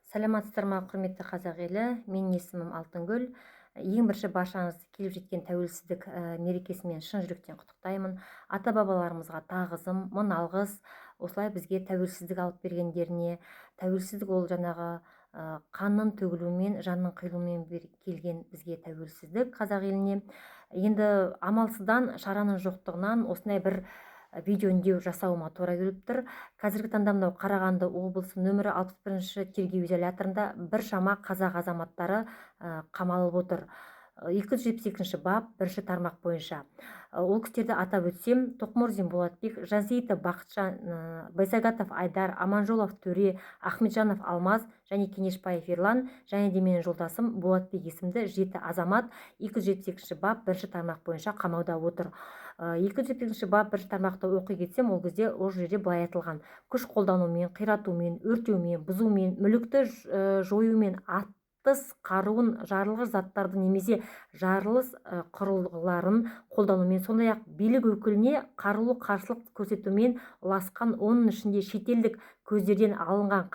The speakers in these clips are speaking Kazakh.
Сәлеметсіздер ма, құрметті қазақ елі? Менің есімім Алтынгүл. Ең бірінші баршаңызды келіп жеткен тәуелсіздік мерекесімен шын жүректен құттықтаймын. Ата-бабаларымызға тағызым, мың алғыс. Осылай бізге тәуелсіздік алып бергендеріне, тәуелсіздік ол жаңағы қанның төгілуімен, жанның қиылуымен келген бізге тәуелсіздік қазақ еліне. Енді амалсыздан, шараның жоқтығынан осындай бір видео үндеу жасауыма тура келіп тұр. Қазіргі таңда мынау Қарағанды облысы нөмірі 61-ші тергеу изоляторында біршама қазақ азаматтары қамалып отыр. 272-ші бап 1-ші тармақ бойынша. Ол кісілерді атап өтсем: Тоқмұрзин Болатбек, Жансейітов Бақытжан, Байсагатов Айдар, Аманжолов Төре, Ахметжанов Алмаз және Кенешбаев Ерлан және де менің жолдасым Болатбек есімді 7 азамат 272-ші бап 1-ші тармақ бойынша қамауда отыр. 272-ші бап 1-ші тармақты оқи кетсем, ол кезде ол жерде былай айтылған: күш қолданумен, қиратумен, өртеумен, бұзумен, мүлікті жоюмен, атыс қаруын, жарылғыш заттарды немесе жарылыс құрылғыларын қолданумен, сондай-ақ билік өкіліне қарулы қарсылық көрсетумен ұласқан, оның ішінде шетелдік көздерден алынған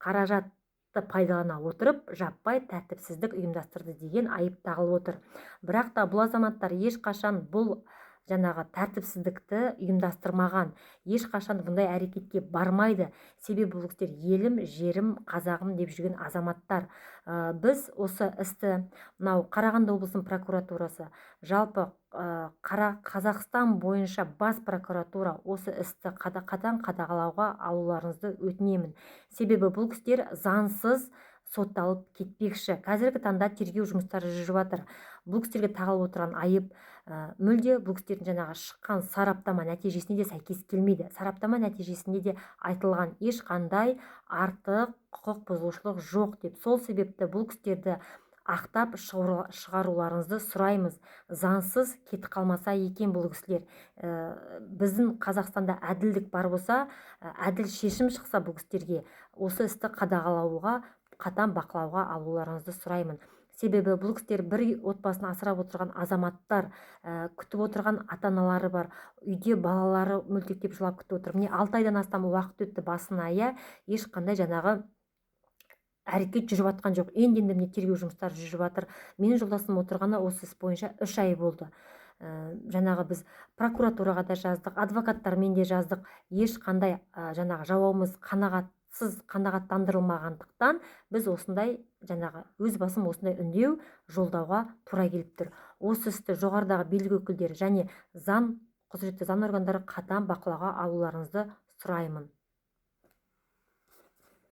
қаражатты пайдалана отырып жаппай тәртіпсіздік ұйымдастырды деген айып тағылып отыр. Бірақ та бұл азаматтар ешқашан бұл жаңағы тәртіпсіздікті ұйымдастырмаған, ешқашан бұндай әрекетке бармайды. Себебі бұл кісілер елім, жерім, қазағым деп жүрген азаматтар. Біз осы істі мынау Қарағанды облысының прокуратурасы, жалпы Қазақстан бойынша бас прокуратура осы істі қатаң қадағалауға алуларыңызды өтінемін. Себебі бұл кісілер заңсыз сотталып кетпекші. Қазіргі таңда тергеу жұмыстары жүріп жатыр. Бұл кісілерге тағылып отырған айып мүлде бұл кісілердің жаңағы шыққан сараптама нәтижесіне де сәйкес келмейді. Сараптама нәтижесінде де айтылған ешқандай артық құқық бұзушылық жоқ деп. Сол себепті бұл кісілерді ақтап шығаруларыңызды сұраймыз. Заңсыз кетіп қалмаса екен бұл кісілер. Біздің Қазақстанда әділдік бар болса, әділ шешім шықса, бұл кісілерге осы істі қадағалауға, қатаң бақылауға алуларыңызды сұраймын. Себебі бұл кісілер бір отбасын асырап отырған азаматтар, күтіп отырған ата-аналары бар, үйде балалары мөлтектеп жылап күтіп отыр. Міне 6 айдан астам уақыт өтті, басына ешқандай жаңағы әрекет жүріп жатқан жоқ. Енді міне тергеу жұмыстары жүріп жатыр. Менің жолдасым отырғаны осы іс бойынша 3 ай болды. Жаңағы біз прокуратураға да жаздық, адвокаттармен де жаздық. Ешқандай жаңағы жауабымыз қанағаттандырылмағандықтан біз осындай жаңағы өз басым осындай үндеу жолдауға тура келіп тұр. Осы істі жоғарыдағы билік өкілдері және құзыретті заң органдары қатаң бақылауға алуларыңызды сұраймын.